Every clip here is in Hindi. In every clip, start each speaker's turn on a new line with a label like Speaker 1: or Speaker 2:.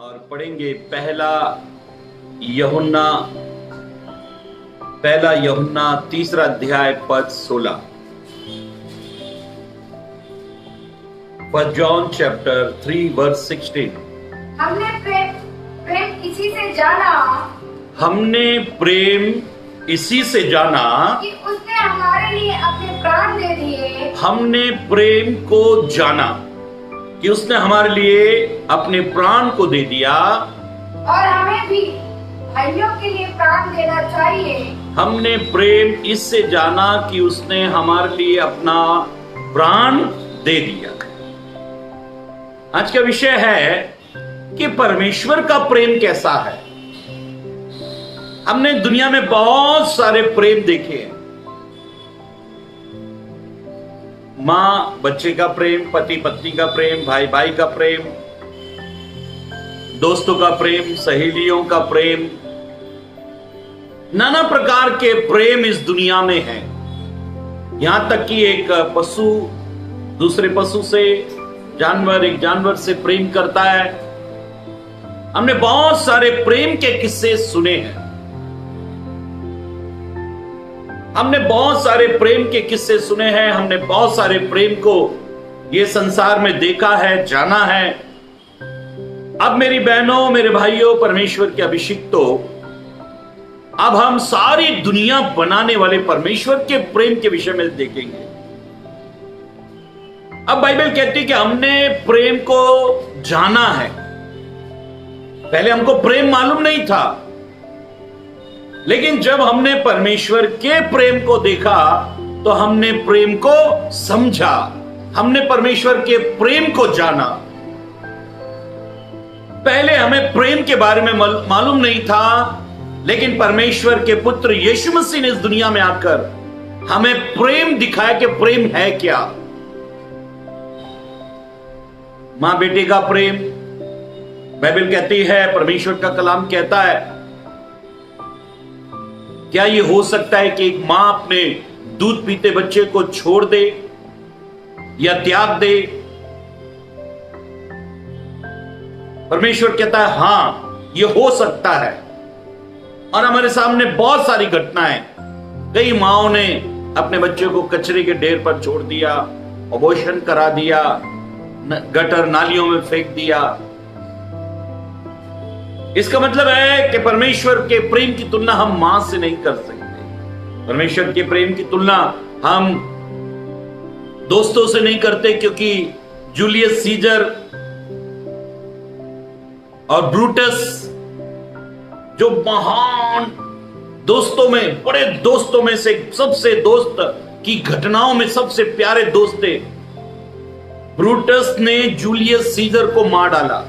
Speaker 1: और पढ़ेंगे पहला यूहन्ना 3 अध्याय पद 16। First John chapter 3 verse 16।
Speaker 2: हमने प्रेम इसी से जाना
Speaker 1: इसी से जाना
Speaker 2: कि उसने हमारे लिए अपने प्राण दे दिए।
Speaker 1: हमने प्रेम को जाना कि उसने हमारे लिए अपने प्राण को दे दिया,
Speaker 2: और हमें भी भाइयों के लिए प्राण देना चाहिए।
Speaker 1: हमने प्रेम इससे जाना कि उसने हमारे लिए अपना प्राण दे दिया। आज का विषय है कि परमेश्वर का प्रेम कैसा है। हमने दुनिया में बहुत सारे प्रेम देखे हैं। मां बच्चे का प्रेम, पति पत्नी का प्रेम, भाई भाई का प्रेम, दोस्तों का प्रेम, सहेलियों का प्रेम, नाना प्रकार के प्रेम इस दुनिया में हैं। यहां तक कि एक पशु दूसरे पशु से, जानवर एक जानवर से प्रेम करता है। हमने बहुत सारे प्रेम के किस्से सुने हैं। हमने बहुत सारे प्रेम के किस्से सुने हैं। हमने बहुत सारे प्रेम को ये संसार में देखा है, जाना है। अब मेरी बहनों, मेरे भाइयों, परमेश्वर के अभिषिक्तों, अब हम सारी दुनिया बनाने वाले परमेश्वर के प्रेम के विषय में देखेंगे। अब बाइबल कहती है कि हमने प्रेम को जाना है। पहले हमको प्रेम मालूम नहीं था, लेकिन जब हमने परमेश्वर के प्रेम को देखा तो हमने प्रेम को समझा, हमने परमेश्वर के प्रेम को जाना। पहले हमें प्रेम के बारे में मालूम नहीं था, लेकिन परमेश्वर के पुत्र यीशु मसीह ने इस दुनिया में आकर हमें प्रेम दिखाया कि प्रेम है क्या। मां बेटे का प्रेम, बाइबल कहती है, परमेश्वर का कलाम कहता है, क्या ये हो सकता है कि एक मां अपने दूध पीते बच्चे को छोड़ दे या त्याग दे? परमेश्वर कहता है हां, ये हो सकता है। और हमारे सामने बहुत सारी घटनाएं, कई माओं ने अपने बच्चे को कचरे के ढेर पर छोड़ दिया, अबॉर्शन करा दिया, गटर नालियों में फेंक दिया। इसका मतलब है कि परमेश्वर के प्रेम की तुलना हम मां से नहीं कर सकते। परमेश्वर के प्रेम की तुलना हम दोस्तों से नहीं करते, क्योंकि जूलियस सीजर और ब्रूटस जो महान दोस्तों में, बड़े दोस्तों में से, सबसे दोस्त की घटनाओं में सबसे प्यारे दोस्त थे, ब्रूटस ने जूलियस सीजर को मार डाला।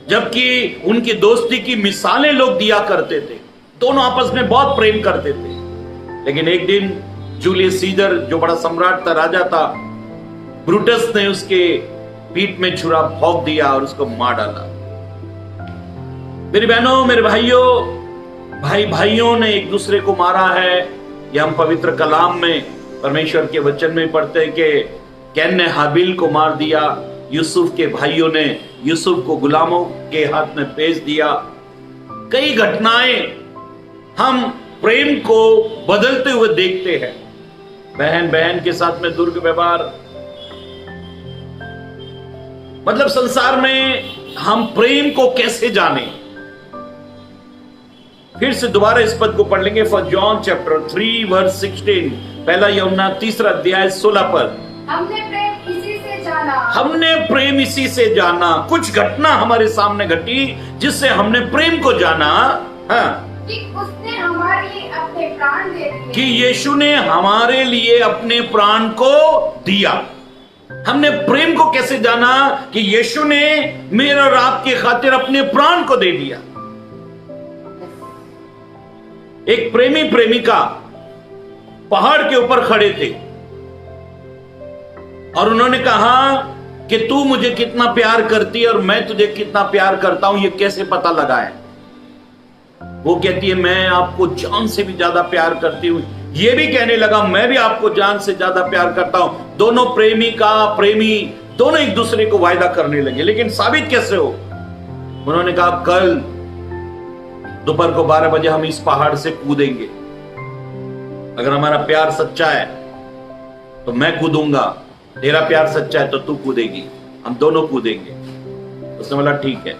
Speaker 1: जबकि उनकी दोस्ती की मिसालें लोग दिया करते थे, दोनों आपस में बहुत प्रेम करते थे। लेकिन एक दिन जूलियस सीजर, जो बड़ा सम्राट था, राजा था, ब्रूटस ने उसके पीठ में छुरा भोंक दिया और उसको मार डाला। मेरी बहनों, मेरे भाइयों, भाई भाइयों ने एक दूसरे को मारा है। यह हम पवित्र कलाम में, परमेश्वर के वचन में पढ़ते हैं कि कैन ने हाबिल को मार दिया, यूसुफ के भाइयों ने यूसुफ को गुलामों के हाथ में बेच दिया। कई घटनाएं हम प्रेम को बदलते हुए देखते हैं। बहन बहन के साथ में दुर्व्यवहार, मतलब संसार में हम प्रेम को कैसे जाने। फिर से दोबारा इस पद को पढ़ लेंगे। First John chapter 3 verse 16। पहला यूहन्ना 3 अध्याय 16 पद।
Speaker 2: हमने
Speaker 1: प्रेम इसी से जाना। कुछ घटना हमारे सामने घटी जिससे हमने प्रेम को जाना। हाँ,
Speaker 2: कि उसने हमारे लिए अपने प्राण दे दिए,
Speaker 1: कि यीशु ने हमारे लिए अपने प्राण को दिया। हमने प्रेम को कैसे जाना? कि यीशु ने मेरे और आपके खातिर अपने प्राण को दे दिया। एक प्रेमी प्रेमिका पहाड़ के ऊपर खड़े थे और उन्होंने कहा कि तू मुझे कितना प्यार करती है और मैं तुझे कितना प्यार करता हूं, ये कैसे पता लगाए? वो कहती है मैं आपको जान से भी ज्यादा प्यार करती हूं। ये भी कहने लगा मैं भी आपको जान से ज्यादा प्यार करता हूं। दोनों प्रेमी दोनों एक दूसरे को वायदा करने लगे, लेकिन साबित कैसे हो? उन्होंने कहा कल दोपहर को 12 बजे हम इस पहाड़ से कूदेंगे। अगर हमारा प्यार सच्चा है तो मैं कूदूंगा, तेरा प्यार सच्चा है तो तू कूदेगी, हम दोनों कूदेंगे। उसने बोला ठीक है।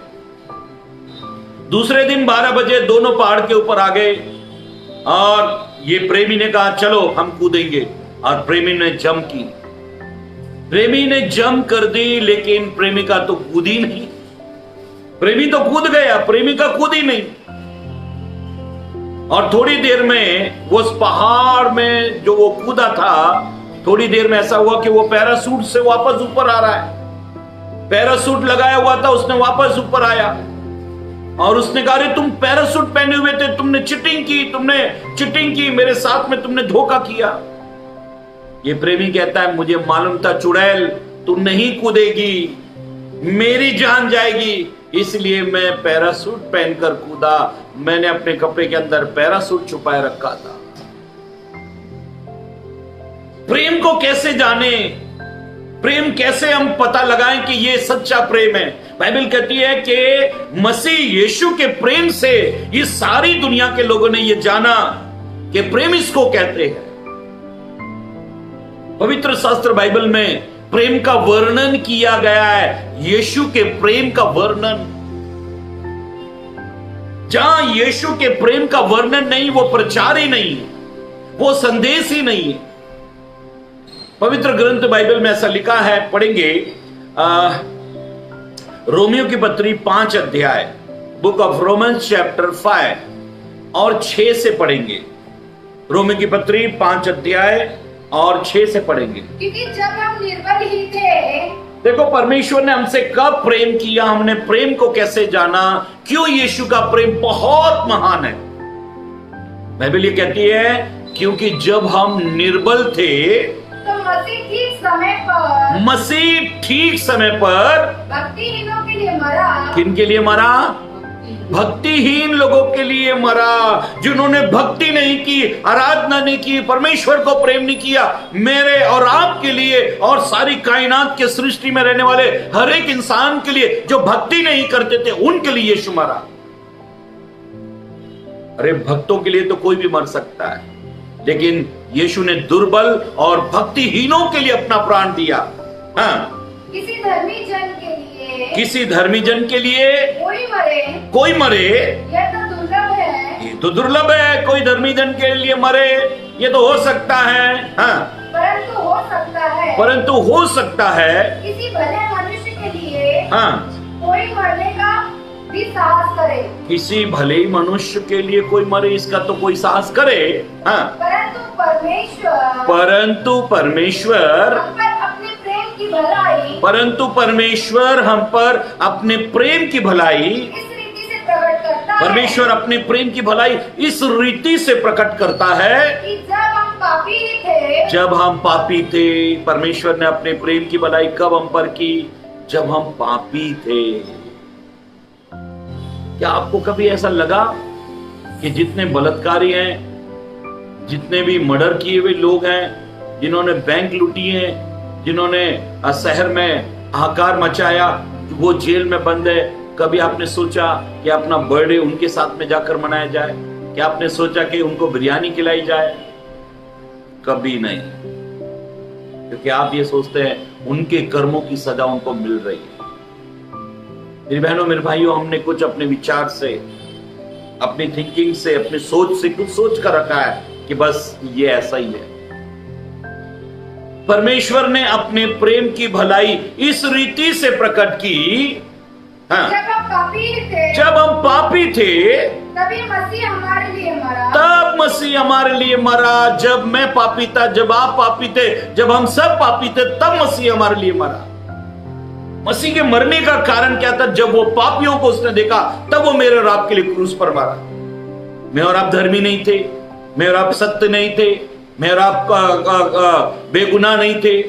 Speaker 1: दूसरे दिन 12 बजे दोनों पहाड़ के ऊपर आ गए और ये प्रेमी ने कहा चलो हम कूदेंगे, और प्रेमी ने जंप की। प्रेमी ने जंप कर दी, लेकिन प्रेमिका तो कूदी नहीं। प्रेमी तो कूद गया, प्रेमिका कूदी नहीं। और थोड़ी देर में वो उस पहाड़ में जो वो कूदा था, थोड़ी देर में ऐसा हुआ कि वो पैरासूट से वापस ऊपर आ रहा है। पैरासूट लगाया हुआ था, उसने वापस ऊपर आया और उसने कहा अरे तुम पैरासूट पहने हुए थे, तुमने चीटिंग की, मेरे साथ में तुमने धोखा किया। ये प्रेमी कहता है मुझे मालूम था चुड़ैल तू नहीं कूदेगी, मेरी जान जाएगी, इसलिए मैं पैरासूट पहनकर कूदा। मैंने अपने कपड़े के अंदर पैरासूट छुपाए रखा था। प्रेम को कैसे जाने, प्रेम कैसे हम पता लगाएं कि ये सच्चा प्रेम है? बाइबल कहती है कि मसीह यीशु के प्रेम से इस सारी दुनिया के लोगों ने ये जाना कि प्रेम इसको कहते हैं। पवित्र शास्त्र बाइबल में प्रेम का वर्णन किया गया है, यीशु के प्रेम का वर्णन। जहां यीशु के प्रेम का वर्णन नहीं, वो प्रचार ही नहीं है, वो संदेश ही नहीं है। पवित्र ग्रंथ बाइबल में ऐसा लिखा है, पढ़ेंगे रोमियो की पत्री 5 अध्याय, बुक ऑफ रोमन्स चैप्टर 5 और 6 से पढ़ेंगे। रोमियो की पत्री 5 अध्याय और 6 से पढ़ेंगे।
Speaker 2: क्योंकि जब हम निर्बल ही थे,
Speaker 1: देखो परमेश्वर ने हमसे कब प्रेम किया, हमने प्रेम को कैसे जाना, क्यों यीशु का प्रेम बहुत महान है। बाइबल ये कहती है क्योंकि जब हम निर्बल थे
Speaker 2: तो मसीह ठीक समय पर भक्तिहीनों के लिए मरा।
Speaker 1: किन के लिए मरा? भक्तिहीन लोगों के लिए मरा, जिन्होंने भक्ति नहीं की, आराधना नहीं की, परमेश्वर को प्रेम नहीं किया। मेरे और आपके लिए और सारी कायनात के सृष्टि में रहने वाले हर एक इंसान के लिए जो भक्ति नहीं करते थे, उनके लिए यीशु मरा। अरे भक्तों के लिए तो कोई भी मर सकता है, लेकिन यीशु ने दुर्बल और भक्तिहीनों के लिए अपना प्राण दिया। हाँ,
Speaker 2: किसी धर्मी जन के लिए
Speaker 1: कोई मरे,
Speaker 2: यह तो दुर्लभ है।
Speaker 1: ये तो दुर्लभ है, कोई धर्मी जन के लिए मरे, ये तो हो सकता है। हाँ, परंतु हो सकता है
Speaker 2: किसी भले मनुष्य के लिए
Speaker 1: हाँ
Speaker 2: कोई मरने का भी साहस करे।
Speaker 1: किसी भले मनुष्य के लिए कोई मरे, इसका तो कोई साहस करे। हाँ, परंतु परमेश्वर हम पर अपने प्रेम की भलाई
Speaker 2: इस रीति से प्रकट करता है।
Speaker 1: परमेश्वर अपने प्रेम की भलाई इस रीति से प्रकट करता है
Speaker 2: कि जब हम पापी थे,
Speaker 1: परमेश्वर ने अपने प्रेम की भलाई कब हम पर की? जब हम पापी थे। क्या आपको कभी ऐसा लगा कि जितने बलात्कारी हैं, जितने भी मर्डर किए हुए लोग हैं, जिन्होंने बैंक लूटी है, जिन्होंने शहर में हाहाकार मचाया, वो जेल में बंद है, कभी आपने सोचा कि अपना बर्थडे उनके साथ में जाकर मनाया जाए? क्या आपने सोचा कि उनको बिरयानी खिलाई जाए? कभी नहीं, क्योंकि आप ये सोचते हैं उनके कर्मों की सजा उनको मिल रही है। मेरी बहनों, मेरे भाइयों, हमने कुछ अपने विचार से, अपनी थिंकिंग से, अपनी सोच से कुछ सोच कर रखा है कि बस ये ऐसा ही है। परमेश्वर ने अपने प्रेम की भलाई इस रीति से प्रकट की। हाँ,
Speaker 2: जब
Speaker 1: हम पापी थे
Speaker 2: तभी मसीह हमारे लिए मरा।
Speaker 1: तब मसीह हमारे लिए मरा। जब मैं पापी था, जब आप पापी थे, जब हम सब पापी थे, तब मसीह हमारे लिए मरा। मसीह के मरने का कारण क्या था? जब वो पापियों को उसने देखा, तब वो मेरे और आपके लिए क्रूस पर मरा। मैं और आप धर्मी नहीं थे, मैं और आप सत्य नहीं थे, मैं और आप बेगुनाह नहीं थे।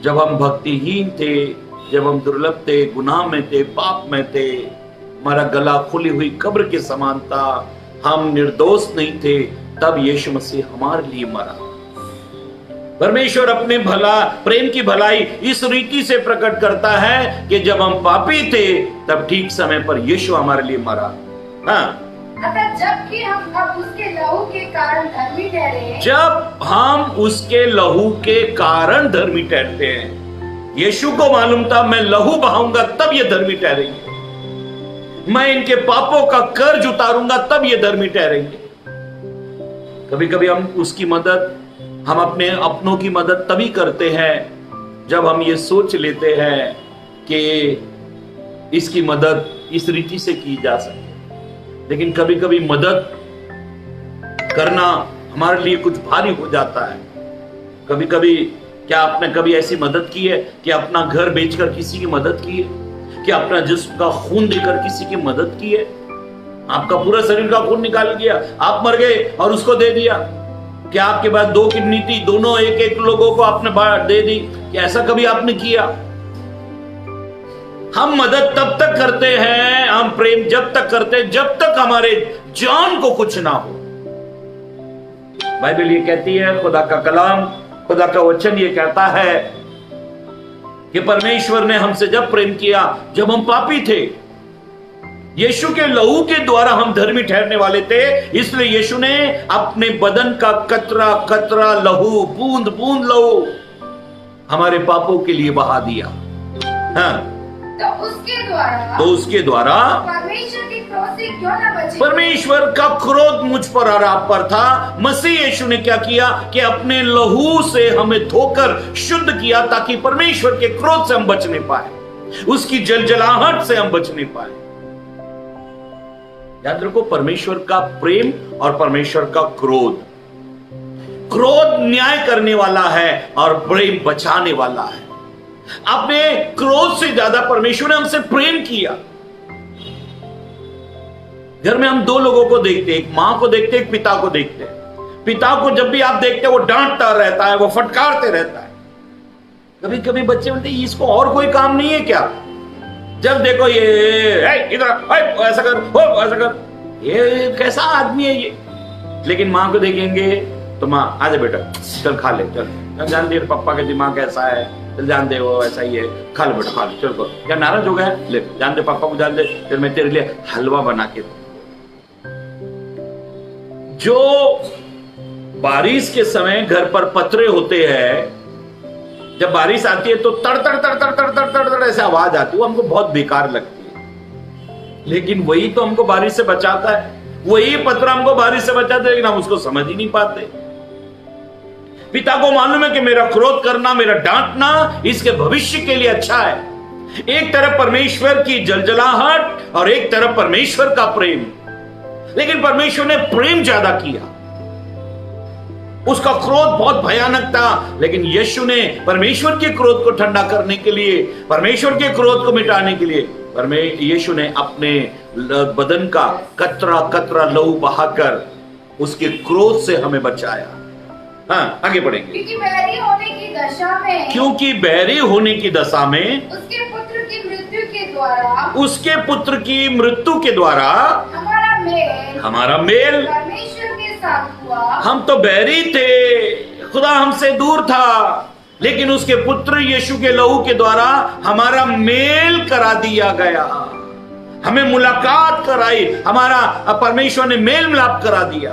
Speaker 1: जब हम भक्तिहीन थे, जब हम दुर्लभ थे, गुनाह में थे, पाप में थे, हमारा गला खुली हुई कब्र के समान था, हम निर्दोष नहीं थे, तब यीशु मसीह हमारे लिए मरा। परमेश्वर अपने प्रेम की भलाई इस रीति से प्रकट करता है कि जब हम पापी थे तब ठीक समय पर यीशु हमारे लिए मरा। हाँ,
Speaker 2: अतः जबकि हम अब उसके लहू के कारण धर्मी ठहरे,
Speaker 1: जब हम उसके लहू के कारण धर्मी ठहरते हैं। यीशु को मालूम था मैं लहू बहाऊंगा तब ये धर्मी ठहरेंगे, मैं इनके पापों का कर्ज उतारूंगा तब ये धर्मी ठहरेंगे। कभी कभी हम अपने अपनों की मदद तभी करते हैं जब हम ये सोच लेते हैं कि इसकी मदद इस रीति से की जा सके। लेकिन कभी कभी मदद करना हमारे लिए कुछ भारी हो जाता है। कभी कभी क्या आपने कभी ऐसी मदद की है कि अपना घर बेचकर किसी की मदद की है, कि अपना जिस्म का खून देकर किसी की मदद की है? आपका पूरा शरीर का खून निकाल दिया, आप मर गए और उसको दे दिया। क्या आपके पास 2 किडनी थी, दोनों एक लोगों को आपने दे दी? क्या ऐसा कभी आपने किया? हम मदद तब तक करते हैं, हम प्रेम जब तक करते हैं जब तक हमारे जान को कुछ ना हो। बाइबल ये कहती है, खुदा का कलाम, खुदा का वचन ये कहता है कि परमेश्वर ने हमसे जब प्रेम किया जब हम पापी थे, यीशु के लहू के द्वारा हम धर्मी ठहरने वाले थे, इसलिए यीशु ने अपने बदन का कतरा कतरा लहू, बूंद बूंद लहू हमारे पापों के लिए बहा दिया। हाँ, तो उसके द्वारा
Speaker 2: परमेश्वर के क्रोध से क्यों न बचे?
Speaker 1: परमेश्वर का क्रोध मुझ पर और आप पर था। मसीह यीशु ने क्या किया कि अपने लहू से हमें धोकर शुद्ध किया ताकि परमेश्वर के क्रोध से हम बचने पाए, उसकी जलजलाहट से हम बचने पाए। याद रखो, परमेश्वर का प्रेम और परमेश्वर का क्रोध न्याय करने वाला है और प्रेम बचाने वाला है। अपने क्रोध से ज्यादा परमेश्वर ने हमसे प्रेम किया। घर में हम 2 लोगों को देखते हैं, एक मां को देखते हैं, एक पिता को देखते हैं। पिता को जब भी आप देखते हैं वो डांटता रहता है, वो फटकारते रहता है। कभी कभी बच्चे बोलते हैं इसको और कोई काम नहीं है क्या? जब देखो ये इधर ऐसा कर, हो ऐसा कर, ये कैसा आदमी है ये। लेकिन माँ को देखेंगे तो माँ आजा बेटा चल खा ले, चल जान दे पापा का दिमाग कैसा है, चल जान दे वो ऐसा ही है, खा ले बेटा खा ले, चल क्या नाराज हो गया, ले जान दे पापा को, जान दे फिर मैं तेरे लिए हलवा बना के दूं। जो बारिश के समय घर पर पतरे होते हैं, जब बारिश आती है तो तड़ तड़ तड़ तड़ तड़ तड़ तड़ तड़ ऐसे आवाज आती है, वो हमको बहुत बेकार लगती है। लेकिन वही तो हमको बारिश से बचाता है, वही पत्थर हमको बारिश से बचाता है, लेकिन हम उसको समझ ही नहीं पाते। पिता को मालूम है कि मेरा क्रोध करना, मेरा डांटना इसके भविष्य के लिए अच्छा है। एक तरफ परमेश्वर की जलजलाहट और एक तरफ परमेश्वर का प्रेम, लेकिन परमेश्वर ने प्रेम ज्यादा किया। उसका क्रोध बहुत भयानक था, लेकिन यीशु ने परमेश्वर के क्रोध को ठंडा करने के लिए, परमेश्वर के क्रोध को मिटाने के लिए यीशु ने अपने बदन का कतरा कतरा लहू बहाकर उसके क्रोध से हमें बचाया। हाँ, आगे बढ़ेंगे।
Speaker 2: क्योंकि बैरी होने की दशा में,
Speaker 1: क्योंकि बैरी होने की दशा में
Speaker 2: उसके पुत्र की मृत्यु के द्वारा,
Speaker 1: उसके पुत्र की मृत्यु के द्वारा हमारा मेल
Speaker 2: परमेश्वर के साथ हुआ। हम
Speaker 1: तो बैरी थे, खुदा हमसे दूर था, लेकिन उसके पुत्र यीशु के लहू के द्वारा हमारा मेल करा दिया गया, हमें मुलाकात कराई, हमारा परमेश्वर ने मेल मिलाप करा दिया।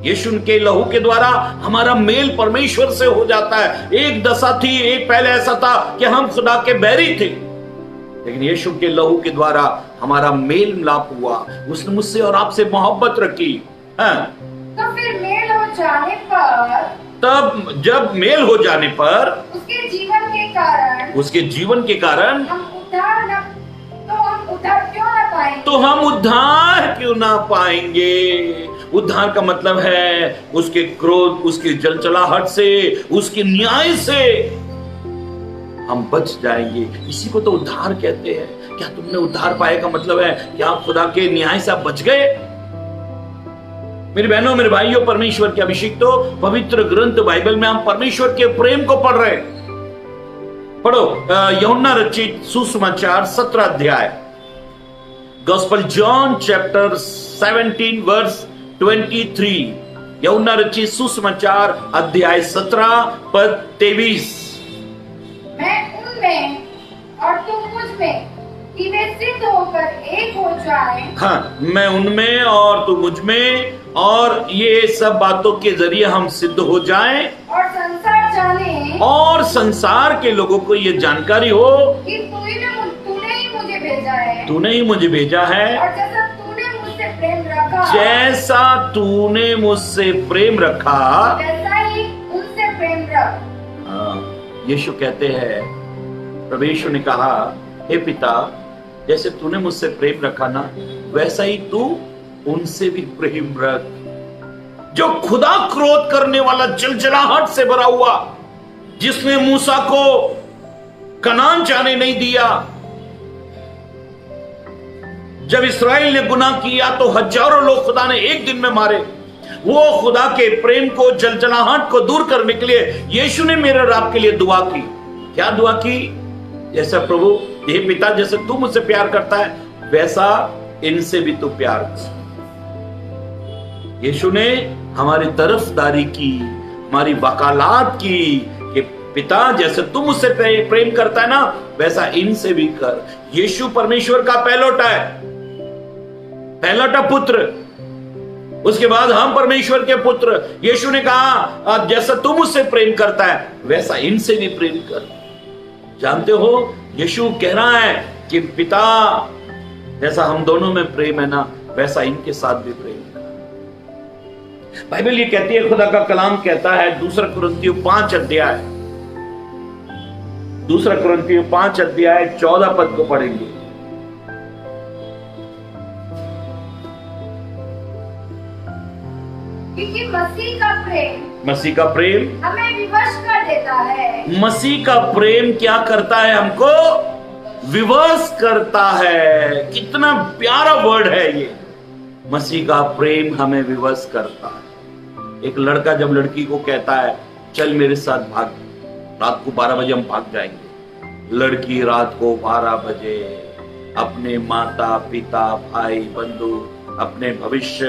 Speaker 1: यीशु के लहू के द्वारा हमारा मेल परमेश्वर से हो जाता है। एक दशा थी, एक पहले ऐसा था कि हम खुदा के बैरी थे, लेकिन यीशु के लहू के द्वारा हमारा मेल मिलाप हुआ, उसने मुझसे और आपसे मोहब्बत रखी। हाँ,
Speaker 2: तो फिर मेल हो जाने पर,
Speaker 1: तब जब मेल हो जाने पर
Speaker 2: उसके जीवन के कारण हम
Speaker 1: उद्धार क्यों ना पाएंगे। उद्धार का मतलब है उसके क्रोध, उसकी जलजलाहट से, उसके न्याय से हम बच जाएंगे। इसी को तो उद्धार कहते हैं। क्या तुमने उद्धार पाए का मतलब है कि आप खुदा के न्याय से आप बच गए? मेरी बहनों, मेरे भाइयों, परमेश्वर के अभिषेक तो पवित्र ग्रंथ बाइबल में हम परमेश्वर के प्रेम को पढ़ रहे हैं। पढ़ो यूहन्ना रचित सुसमाचार 17 अध्याय, गॉस्पेल जॉन चैप्टर 17 वर्स 23। यूहन्ना रचित सुसमाचार अध्याय 17 पद 23।
Speaker 2: मैं उनमें और तुम मुझ में, कि वे सिद्ध होकर एक हो जाएं।
Speaker 1: हाँ, मैं उनमें और तू मुझ में, और ये सब बातों के जरिए हम सिद्ध हो जाएं,
Speaker 2: और संसार जाने
Speaker 1: और संसार के लोगों को ये जानकारी हो
Speaker 2: कि तूने ही मुझे भेजा है,
Speaker 1: तूने ही मुझे भेजा है,
Speaker 2: और जैसा तूने मुझसे प्रेम रखा,
Speaker 1: जैसा तूने मुझसे प्रेम रखा
Speaker 2: वैसा ही उनसे प्रेम रख।
Speaker 1: हाँ, यीशु कहते हैं, प्रभु यीशु ने कहा, हे पिता, जैसे तूने मुझसे प्रेम रखा ना, वैसा ही तू उनसे भी प्रेम रख। जो खुदा क्रोध करने वाला, जलजलाहट से भरा हुआ, जिसने मूसा को कनान जाने नहीं दिया, जब इस्राएल ने गुनाह किया तो हजारों लोग खुदा ने एक दिन में मारे, वो खुदा के प्रेम को, जलजलाहट को दूर करने के लिए यीशु ने मेरे और आपके लिए दुआ की। क्या दुआ की? जैसा प्रभु, हे पिता, जैसे तू मुझसे प्यार करता है, वैसा इनसे भी तू प्यार कर। यीशु ने हमारी तरफदारी की, हमारी वकालत की कि पिता, जैसे तू मुझसे प्रेम करता है ना, वैसा इनसे भी कर। यीशु परमेश्वर का पहलौठा है, पहलौठा पुत्र। उसके बाद हम परमेश्वर के पुत्र। यीशु ने कहा, जैसा तू मुझसे प्रेम करता है, वैसा इनसे भी प्रेम कर। जानते हो, यीशु कह रहा है कि पिता, जैसा हम दोनों में प्रेम है ना, वैसा इनके साथ भी प्रेम है। बाइबल ये कहती है, खुदा का कलाम कहता है, 2 कुरिन्थियों 5 अध्याय 14 पद को पढ़ेंगे।
Speaker 2: क्योंकि मसीह का प्रेम हमें विवश कर देता है।
Speaker 1: मसीह का प्रेम क्या करता है? हमको विवश करता है। कितना प्यारा वर्ड है ये, मसीह का प्रेम हमें विवश करता है। एक लड़का जब लड़की को कहता है, चल मेरे साथ भाग, रात को 12 बजे हम भाग जाएंगे। लड़की रात को 12 बजे अपने माता पिता, भाई बंधु, अपने भविष्य,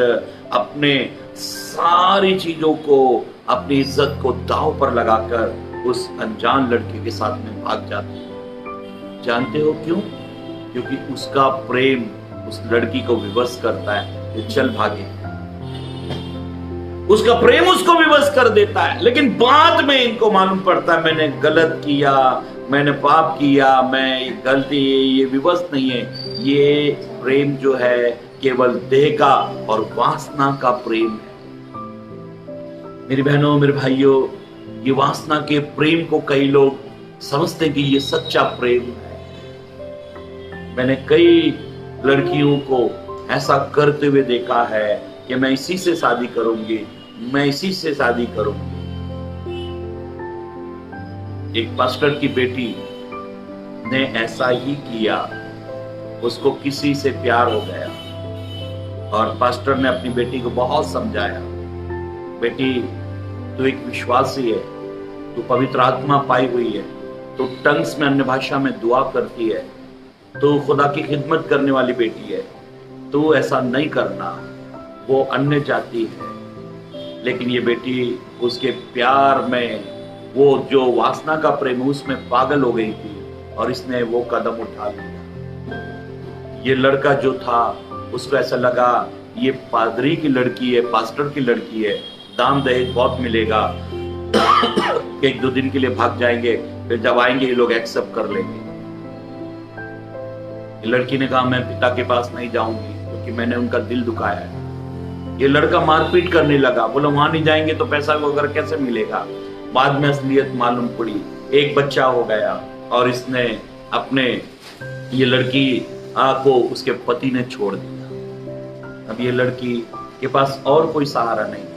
Speaker 1: अपने सारी चीजों को, अपनी इज्जत को दांव पर लगाकर उस अनजान लड़के के साथ में भाग जाती है। जानते हो क्यों? क्योंकि उसका प्रेम उस लड़की को विवश करता है कि चल भागे। उसका प्रेम उसको विवश कर देता है। लेकिन बाद में इनको मालूम पड़ता है, मैंने गलत किया, मैंने पाप किया, मैं ये गलती, ये विवश नहीं है। ये प्रेम जो है केवल देह का और वासना का प्रेम है। मेरी बहनों, मेरे भाइयों, ये वासना के प्रेम को कई लोग समझते कि ये सच्चा प्रेम है। मैंने कई लड़कियों को ऐसा करते हुए देखा है कि मैं इसी से शादी करूंगी, मैं इसी से शादी करूंगी। एक पास्टर की बेटी ने ऐसा ही किया। उसको किसी से प्यार हो गया और पास्टर ने अपनी बेटी को बहुत समझाया, बेटी तू एक विश्वासी है, तू पवित्र आत्मा पाई हुई है, तू टंग्स में, अन्य भाषा में दुआ करती है, तू खुदा की खिदमत करने वाली बेटी है, तू ऐसा नहीं करना, वो अन्य जाति है। लेकिन ये बेटी उसके प्यार में, वो जो वासना का प्रेम, उसमें पागल हो गई थी और इसने वो कदम उठा लिया। ये लड़का जो था, उसको ऐसा लगा ये पादरी की लड़की है, पास्टर की लड़की है, दाम दहेज बहुत मिलेगा, 1-2 दिन के लिए भाग जाएंगे, फिर जब आएंगे ये लोग एक्सेप्ट कर लेंगे। लड़की ने कहा, मैं पिता के पास नहीं जाऊंगी क्योंकि मैंने उनका दिल दुखाया है। ये लड़का मारपीट करने लगा, बोला वहां नहीं जाएंगे तो पैसा वगैरह कैसे मिलेगा। बाद में असलियत मालूम पड़ी, एक बच्चा हो गया और इसने अपने, ये लड़की को उसके पति ने छोड़ दिया। अब ये लड़की के पास और कोई सहारा नहीं था।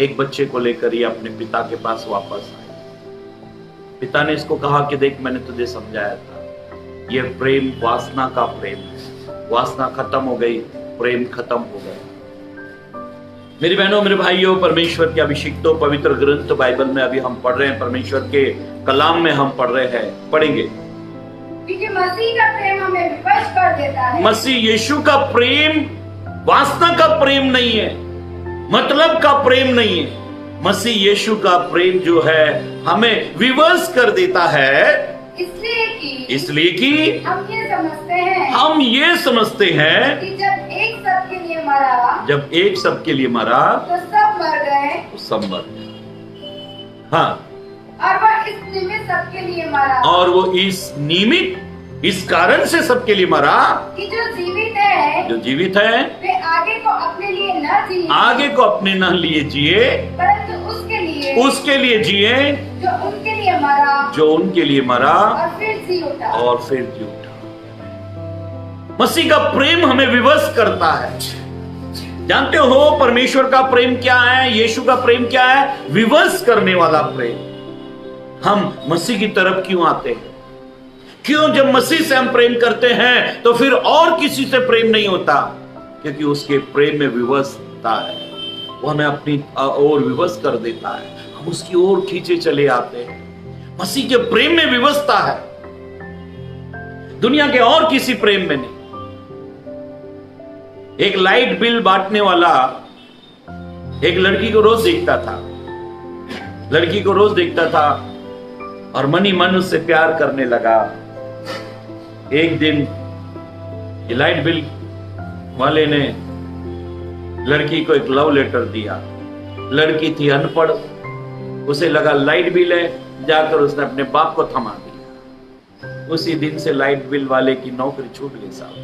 Speaker 1: एक बच्चे को लेकर ये अपने पिता के पास वापस आई। पिता ने इसको कहा कि देख, मैंने तुझे समझाया था, ये प्रेम वासना का प्रेम है। वासना खत्म हो गई, प्रेम खत्म हो गया। मेरी बहनों, मेरे भाइयों, परमेश्वर के अभिषिक्तों, पवित्र ग्रंथ बाइबल में अभी हम पढ़ रहे हैं, परमेश्वर के कलाम में हम पढ़ रहे हैं, पढ़ेंगे।
Speaker 2: क्योंकि मसीह का प्रेम हमें विवश कर देता है।
Speaker 1: मसीह यीशु का प्रेम वासना का प्रेम नहीं है। मतलब का प्रेम नहीं है। मसीह यीशु का प्रेम जो है हमें विवश कर देता है, इसलिए कि
Speaker 2: हम ये समझते हैं कि
Speaker 1: जब एक सबके लिए मरा
Speaker 2: तो सब मर गए,
Speaker 1: तो सब मर गए। हाँ,
Speaker 2: और वह इस निमित्त सबके लिए मरा,
Speaker 1: और वो इस निमित्त, इस कारण से सबके लिए मरा
Speaker 2: कि जो जीवित है वे आगे को अपने
Speaker 1: न लिए जिए,
Speaker 2: परंतु
Speaker 1: उसके लिए जिए
Speaker 2: जो उनके लिए मरा
Speaker 1: और फिर जी उठा। मसीह का प्रेम हमें विवश करता है। जानते हो परमेश्वर का प्रेम क्या है, यीशु का प्रेम क्या है? विवश करने वाला प्रेम। हम मसीह की तरफ क्यों आते हैं? क्यों? जब मसीह से हम प्रेम करते हैं तो फिर और किसी से प्रेम नहीं होता, क्योंकि उसके प्रेम में विवशता है। वो हमें अपनी ओर विवश कर देता है, हम उसकी ओर खींचे चले आते हैं। मसीह के प्रेम में विवशता है, दुनिया के और किसी प्रेम में नहीं। एक लाइट बिल बांटने वाला एक लड़की को रोज देखता था और मन ही मन उससे प्यार करने लगा। एक दिन ये लाइट बिल वाले ने लड़की को एक लव लेटर दिया। लड़की थी अनपढ़, उसे लगा लाइट बिल है, जाकर उसने अपने बाप को थमा दिया। उसी दिन से लाइट बिल वाले की नौकरी छूट गई साहब।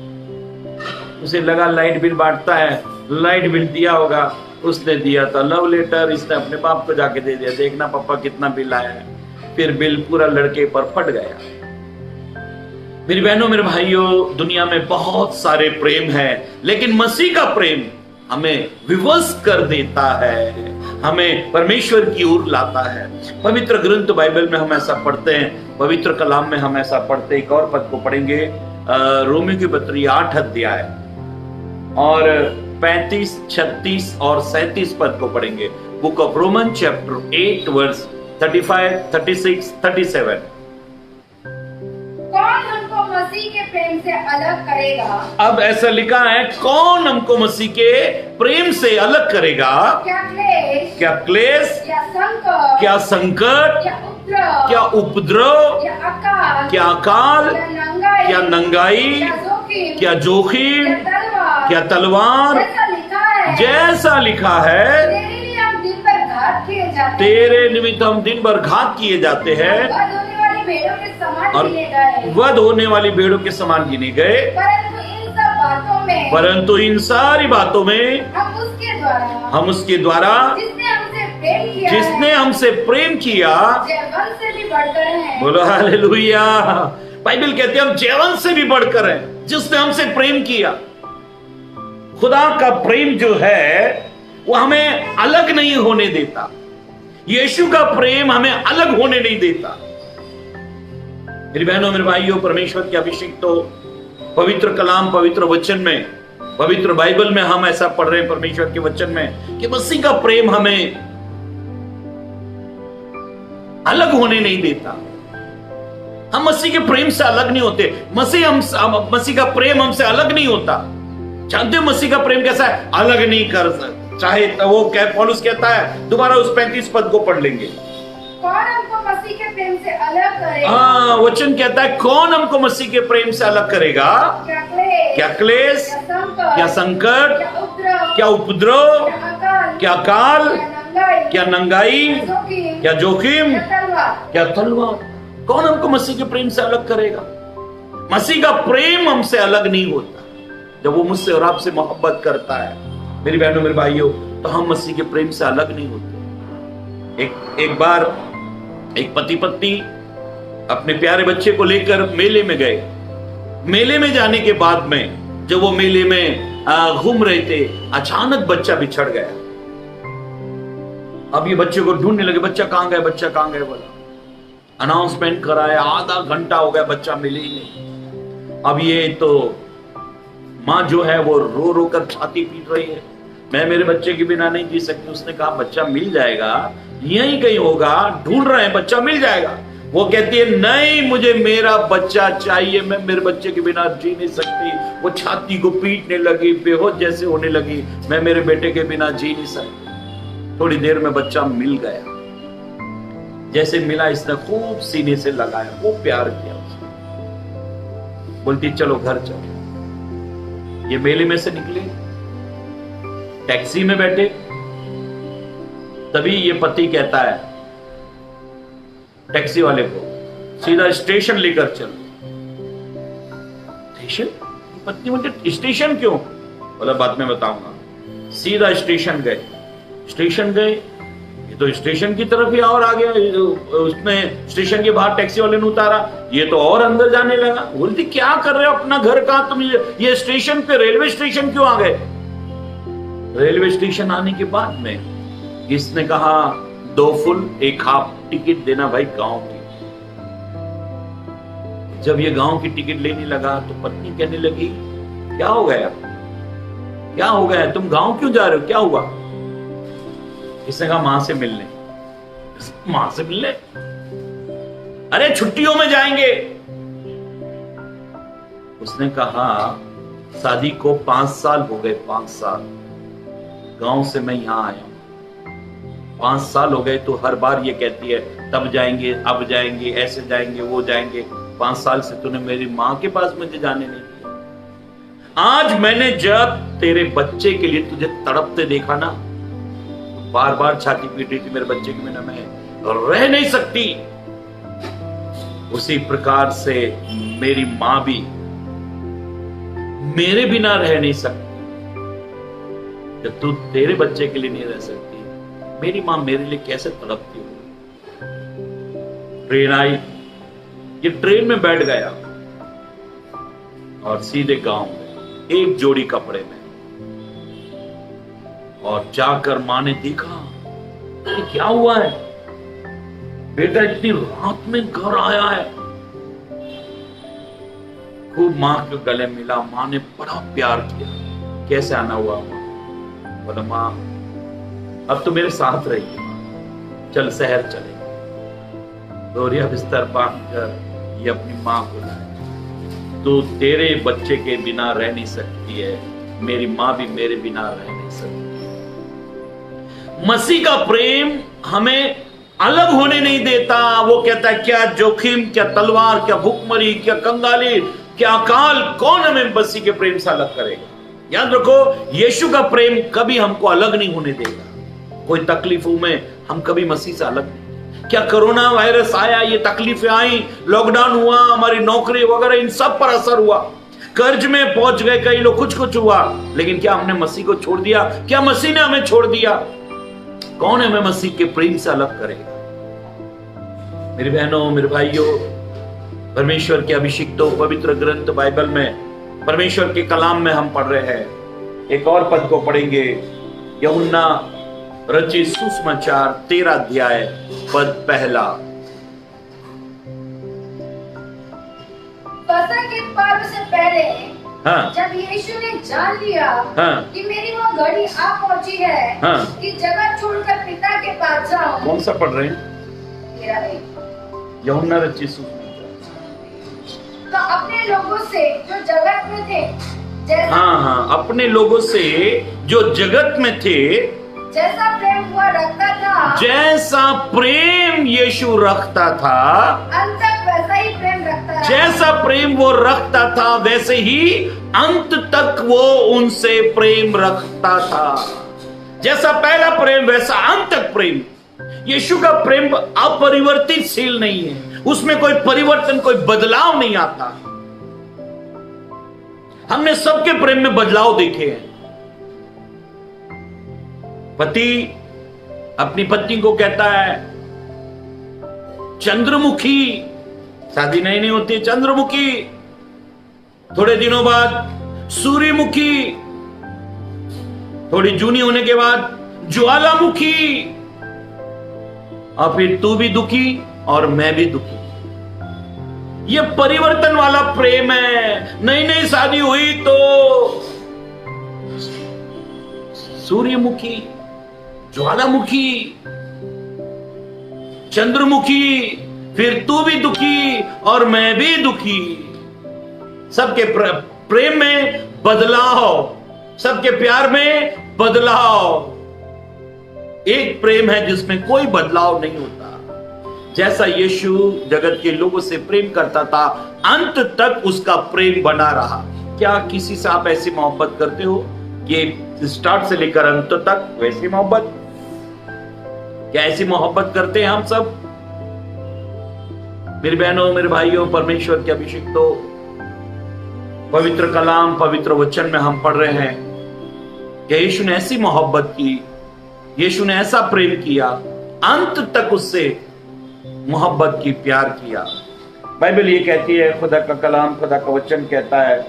Speaker 1: उसे लगा लाइट बिल बांटता है, लाइट बिल दिया होगा, उसने दिया था लव लेटर, इसने अपने बाप को जाके दे दिया, देखना पापा कितना बिल आया है। फिर बिल पूरा लड़के पर फट गया। मेरी बहनों, मेरे भाइयों, दुनिया में बहुत सारे प्रेम है, लेकिन मसीह का प्रेम हमें विवश कर देता है, हमें परमेश्वर की ओर लाता है। पवित्र ग्रंथ बाइबल में हम ऐसा पढ़ते हैं, पवित्र कलाम में हम ऐसा पढ़ते हैं। एक और पद को पढ़ेंगे, रोमियो की पत्री 8 अध्याय और 35, 36 और 37 पद को पढ़ेंगे। Book of Roman chapter 8 verse 35, 36, 37।
Speaker 2: कौन हमको मसीह के प्रेम से अलग करेगा?
Speaker 1: अब ऐसा लिखा है, कौन हमको मसीह के प्रेम से अलग करेगा? क्या क्लेश, क्या संकट, क्या उपद्रव, क्या अकाल, क्या नंगाई, क्या जोखिम, क्या तलवार। जैसा लिखा है, तेरे निमित्त हम दिन भर घात किए जाते हैं और वध होने वाली भेड़ों के समान गिने गए। परंतु इन सारी बातों में हम उसके द्वारा जिसने हमसे प्रेम किया
Speaker 2: से भी बढ़कर हैं।
Speaker 1: बोलो हालेलुया। बाइबल कहते हैं हम जीवन से भी बढ़कर हैं, जिसने हमसे प्रेम किया। खुदा का प्रेम जो है वो हमें अलग नहीं होने देता। यीशु का प्रेम हमें अलग होने नहीं देता। मेरी बहनों, मेरे भाइयों, परमेश्वर के अभिषेक तो पवित्र कलाम, पवित्र वचन में, पवित्र बाइबल में हम ऐसा पढ़ रहे हैं परमेश्वर के वचन में कि मसीह का प्रेम हमें अलग होने नहीं देता। हम मसीह के प्रेम से अलग नहीं होते। मसीह का प्रेम हमसे अलग नहीं होता। जानते हो मसीह का प्रेम कैसा है? अलग नहीं कर सकते। चाहे तो वो पौलुस कहता है, दोबारा उस 35 पद को पढ़ लेंगे।
Speaker 2: कौन हमको मसीह के प्रेम से अलग करेगा?
Speaker 1: हाँ, वचन कहता है कौन हमको मसीह के प्रेम से अलग करेगा? क्या क्लेश, क्या संकट, क्या उपद्रव, क्या अकाल, क्या नंगाई, क्या जोखिम, क्या तलवार। कौन हमको मसीह के प्रेम से अलग करेगा? मसीह का प्रेम हमसे अलग नहीं होता। जब वो मुझसे और आपसे मोहब्बत करता है, मेरी बहनों, मेरे भाइयों, तो हम मसीह के प्रेम से अलग नहीं होते। एक बार एक पति पत्नी अपने प्यारे बच्चे को लेकर मेले में गए। मेले में जाने के बाद में जब वो मेले में घूम रहे थे, अचानक बच्चा बिछड़ गया। अब ये बच्चे को ढूंढने लगे, बच्चा कहां गया, बच्चा कहां गया। बोला, अनाउंसमेंट कराया, आधा घंटा हो गया, बच्चा मिले ही नहीं। अब ये तो माँ जो है वो रो रो कर छाती पीट रही है, मैं मेरे बच्चे के बिना नहीं जी सकती। उसने कहा बच्चा मिल जाएगा, यहीं कहीं होगा, ढूंढ रहे हैं, बच्चा मिल जाएगा। वो कहती है नहीं, मुझे मेरा बच्चा चाहिए, मैं मेरे बच्चे के बिना जी नहीं सकती। वो छाती को पीटने लगी, बेहोश जैसे होने लगी, मैं मेरे बेटे के बिना जी नहीं सकती। थोड़ी देर में बच्चा मिल गया। जैसे मिला, इसने खूब सीने से लगाया, खूब प्यार किया उसको। बोलती चलो घर चलो। ये मेले में से निकले, टैक्सी में बैठे, तभी ये पति कहता है टैक्सी वाले को सीधा स्टेशन लेकर चल। स्टेशन? पत्नी बोलती स्टेशन क्यों? बोला बाद में बताऊंगा। सीधा स्टेशन गए। स्टेशन गए, ये तो स्टेशन की तरफ ही और आ गया। उसने स्टेशन के बाहर टैक्सी वाले ने उतारा, ये तो और अंदर जाने लगा। बोलती क्या कर रहे हो, अपना घर कहां तुम, ये स्टेशन पे रेलवे स्टेशन क्यों आ गए? रेलवे स्टेशन आने के बाद में इसने कहा 2 फुल 1 हाफ टिकट देना भाई गांव की। जब ये गांव की टिकट लेने लगा तो पत्नी कहने लगी क्या हो गया, क्या हो गया, तुम गांव क्यों जा रहे हो, क्या हुआ? इसने कहा मां से मिलने। मां से मिलने? अरे छुट्टियों में जाएंगे। उसने कहा शादी को 5 साल हो गए, 5 साल गांव से मैं यहां आया हूं। 5 साल हो गए तो हर बार ये कहती है तब जाएंगे, अब जाएंगे, ऐसे जाएंगे, वो जाएंगे। 5 साल से तूने मेरी मां के पास मुझे जाने नहीं दिया। आज मैंने जब तेरे बच्चे के लिए तुझे तड़पते देखा ना, बार बार छाती पीट रही थी मेरे बच्चे के बिना मैं रह नहीं सकती। उसी प्रकार से मेरी मां भी मेरे बिना रह नहीं सकती। जब तू तेरे बच्चे के लिए नहीं रह सकती, मेरी मां मेरे लिए कैसे तड़पती होगी। ट्रेन आई, ये ट्रेन में बैठ गया और सीधे गांव में एक जोड़ी कपड़े में। और जाकर मां ने देखा कि क्या हुआ है, बेटा इतनी रात में घर आया है। खूब मां के गले मिला, मां ने बड़ा प्यार किया। कैसे आना हुआ? बोला मां अब तो मेरे साथ रहिए, चल शहर चले। दोरिया बिस्तर बांध कर ये अपनी मां को लाए। तो तेरे बच्चे के बिना रह नहीं सकती है, मेरी मां भी मेरे बिना रह नहीं सकती। मसीह का प्रेम हमें अलग होने नहीं देता। वो कहता है क्या जोखिम, क्या तलवार, क्या भूखमरी, क्या कंगाली, क्या अकाल, कौन हमें मसीह के प्रेम से अलग करेगा? याद रखो, यीशु का प्रेम कभी हमको अलग नहीं होने देगा। कोई तकलीफों में हम कभी मसीह से अलग नहीं। क्या कोरोना वायरस आया, ये तकलीफें आई, लॉकडाउन हुआ, हमारी नौकरी वगैरह इन सब पर असर हुआ, कर्ज में पहुंच गए कई लोग, कुछ हुआ, लेकिन क्या हमने मसीह को छोड़ दिया? क्या मसीह ने हमें छोड़ दिया? कौन हमें मसीह के प्रेम से अलग करेगा? मेरी बहनों, मेरे भाइयों, परमेश्वर के अभिषिक्तों, पवित्र ग्रंथ बाइबल में, परमेश्वर के कलाम में हम पढ़ रहे हैं। एक और पद को पढ़ेंगे, यूहन्ना रचित सुसमाचार 13 अध्याय पद 1।
Speaker 2: फसह के पर्व से पहले
Speaker 1: हाँ।
Speaker 2: जब यीशु ने जान लिया
Speaker 1: हाँ।
Speaker 2: कि मेरी वो घड़ी आ पहुंची है
Speaker 1: हाँ।
Speaker 2: कि जगत छोड़कर पिता के पास जाऊं।
Speaker 1: कौन सा पढ़ रहे हैं? यूहन्ना रचित सुसमाचार।
Speaker 2: तो अपने लोगों से जो जगत में थे, जैसा
Speaker 1: हाँ, अपने लोगों से जो जगत में थे,
Speaker 2: जैसा प्रेम हुआ रखता था,
Speaker 1: जैसा प्रेम यीशु रखता था,
Speaker 2: अंत तक वैसा ही प्रेम रखता रहा।
Speaker 1: जैसा प्रेम वो रखता था वैसे ही अंत तक वो उनसे प्रेम रखता था। जैसा पहला प्रेम वैसा अंत तक प्रेम। यीशु का प्रेम अपरिवर्तितशील नहीं है, उसमें कोई परिवर्तन, कोई बदलाव नहीं आता। हमने सबके प्रेम में बदलाव देखे हैं। पति अपनी पत्नी को कहता है चंद्रमुखी, शादी नहीं होती, चंद्रमुखी, थोड़े दिनों बाद सूर्यमुखी, थोड़ी जूनी होने के बाद ज्वालामुखी, और फिर तू भी दुखी और मैं भी दुखी। ये परिवर्तन वाला प्रेम है। नई नई शादी हुई तो सूर्यमुखी, ज्वालामुखी, चंद्रमुखी, फिर तू भी दुखी और मैं भी दुखी। सबके प्रेम में बदलाव, सबके प्यार में बदलाव। एक प्रेम है जिसमें कोई बदलाव नहीं होता। जैसा यीशु जगत के लोगों से प्रेम करता था, अंत तक उसका प्रेम बना रहा। क्या किसी से आप ऐसी मोहब्बत करते हो? ये स्टार्ट से लेकर अंत तक वैसी मोहब्बत? क्या ऐसी मोहब्बत करते हैं हम सब? मेरी बहनों, मेरे भाइयों, परमेश्वर के अभिषिक्तों, पवित्र कलाम, पवित्र वचन में हम पढ़ रहे हैं कि यीशु ने ऐसी मोहब्बत की, यीशु ने ऐसा प्रेम किया, अंत तक उससे मोहब्बत की, प्यार किया। बाइबल ये कहती है, खुदा का कलाम, खुदा का वचन कहता है,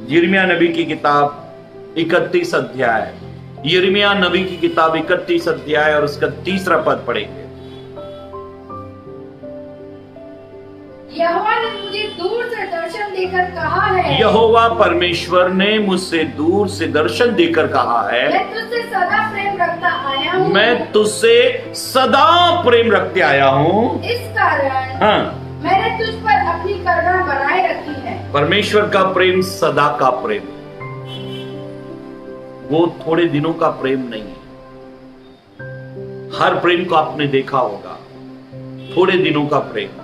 Speaker 1: यिर्मयाह नबी की किताब 31 अध्याय, यिर्मयाह नबी की किताब 31 अध्याय और उसका 3 पद पढ़ेंगे।
Speaker 2: यहोवा ने मुझे दूर से दर्शन देकर कहा है,
Speaker 1: यहोवा परमेश्वर ने मुझसे दूर से दर्शन देकर कहा है,
Speaker 2: मैं तुझसे सदा प्रेम रखता आया हूँ,
Speaker 1: मैं तुझसे सदा प्रेम रखते आया हूँ।
Speaker 2: इस कारण
Speaker 1: हाँ,
Speaker 2: मैंने तुझ पर अपनी करुणा बनाए रखी है।
Speaker 1: परमेश्वर का प्रेम सदा का प्रेम, वो थोड़े दिनों का प्रेम नहीं है। हर प्रेम को आपने देखा होगा, थोड़े दिनों का प्रेम,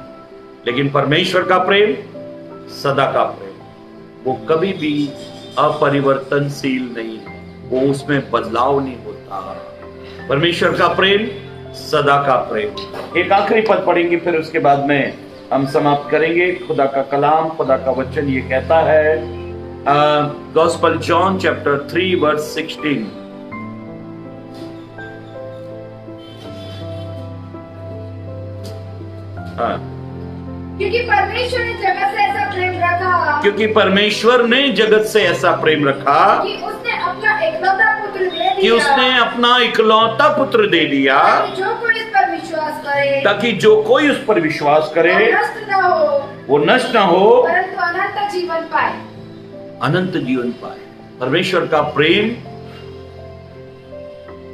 Speaker 1: लेकिन परमेश्वर का प्रेम सदा का प्रेम, वो कभी भी अपरिवर्तनशील नहीं है, वो उसमें बदलाव नहीं होता। परमेश्वर का प्रेम सदा का प्रेम। एक आखिरी पद पढ़ेंगे, फिर उसके बाद में हम समाप्त करेंगे। खुदा का कलाम, खुदा का वचन ये कहता है, गॉस्पेल जॉन चैप्टर 3 वर्स 16,
Speaker 2: क्योंकि परमेश्वर ने जगत से ऐसा प्रेम रखा,
Speaker 1: क्योंकि परमेश्वर ने जगत से ऐसा प्रेम रखा
Speaker 2: कि उसने अपना एकलौता पुत्र दे दिया,
Speaker 1: कि उसने अपना इकलौता पुत्र दे दिया,
Speaker 2: ताकि जो कोई इस पर विश्वास करे,
Speaker 1: ताकि जो कोई उस पर विश्वास करे
Speaker 2: वो नष्ट न हो,
Speaker 1: वो नष्ट न हो,
Speaker 2: परंतु अनंत जीवन पाए।
Speaker 1: अनंत जीवन पाए। परमेश्वर का प्रेम,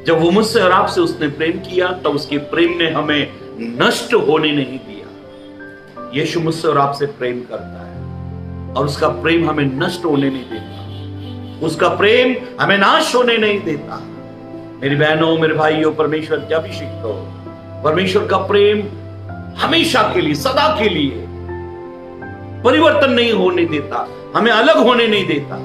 Speaker 1: जब वो मुझसे और आपसे उसने प्रेम किया, तब उसके प्रेम ने हमें नष्ट होने नहीं दिया। यीशु मुझसे और आपसे प्रेम करता है और उसका प्रेम हमें नष्ट होने नहीं देता, उसका प्रेम हमें नाश होने नहीं देता। मेरी बहनों, मेरे भाइयों, परमेश्वर के अभिषिक्तों, परमेश्वर का प्रेम हमेशा के लिए, सदा के लिए परिवर्तन नहीं होने देता, हमें अलग होने नहीं देता।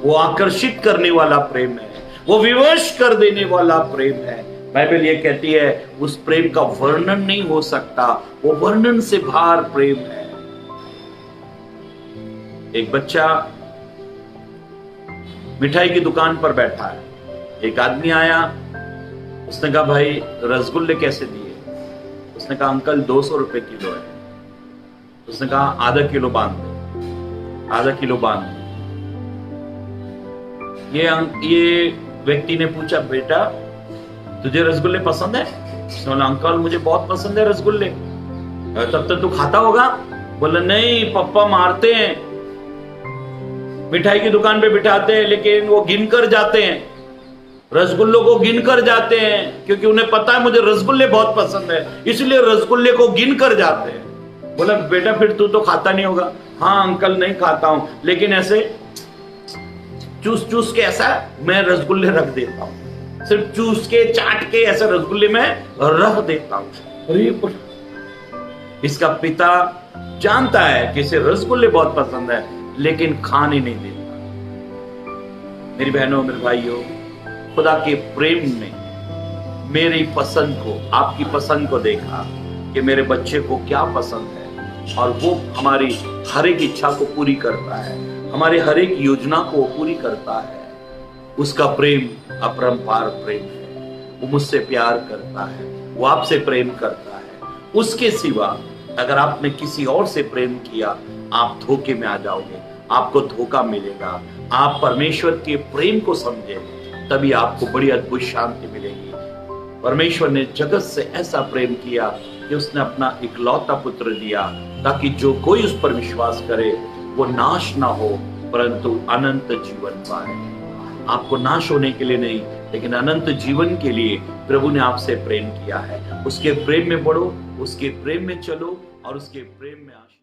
Speaker 1: वो आकर्षित करने वाला प्रेम है, वो विवश कर देने वाला प्रेम है। बाइबल ये कहती है, उस प्रेम का वर्णन नहीं हो सकता, वो वर्णन से बाहर प्रेम है। एक बच्चा मिठाई की दुकान पर बैठा है, एक आदमी आया, उसने कहा, भाई रसगुल्ले कैसे दिए? उसने कहा, अंकल 200 रुपए किलो है। उसने कहा, आधा किलो बांध दो, आधा किलो बांध दो। ये व्यक्ति ने पूछा, बेटा तुझे रसगुल्ले पसंद है? उसने बोला, अंकल मुझे बहुत पसंद है रसगुल्ले। तब तक तू खाता होगा? बोला, नहीं पापा मारते हैं, मिठाई की दुकान पे बिठाते हैं, लेकिन वो गिन कर जाते हैं, रसगुल्लों को गिन कर जाते हैं, क्योंकि उन्हें पता है मुझे रसगुल्ले बहुत पसंद है, इसलिए रसगुल्ले को गिन कर जाते हैं। बोला, बेटा फिर तू तो खाता नहीं होगा? हाँ अंकल नहीं खाता हूं, लेकिन ऐसे चूस चूस के ऐसा मैं रसगुल्ले रख देता हूं, सिर्फ चूस के चाट के ऐसे रसगुल्ले में रख देता हूं। अरे इसका पिता जानता है कि इसे रसगुल्ले बहुत पसंद है, लेकिन खाने नहीं देता। मेरी बहनों, मेरे भाइयों, खुदा के प्रेम ने मेरी पसंद को, आपकी पसंद को देखा कि मेरे बच्चे को क्या पसंद है, और वो हमारी हर एक इच्छा को पूरी करता है, हमारे हर एक योजना को पूरी करता है। उसका प्रेम अपरंपार प्रेम है, वो मुझसे प्यार करता है, वो आपसे प्रेम करता है। उसके सिवा अगर आपने किसी और से प्रेम किया, आप धोखे में आ जाओगे, आपको धोखा मिलेगा। आप परमेश्वर के प्रेम को समझे, तभी आपको बड़ी अद्भुत शांति मिलेगी। परमेश्वर ने जगत से ऐसा प्रेम किया कि उसने अपना इकलौता पुत्र दिया, ताकि जो कोई उस पर विश्वास करे वो नाश ना हो, परंतु अनंत जीवन पाए। आपको नाश होने के लिए नहीं, लेकिन अनंत जीवन के लिए प्रभु ने आपसे प्रेम किया है। उसके प्रेम में बढ़ो, उसके प्रेम में चलो और उसके प्रेम में आशा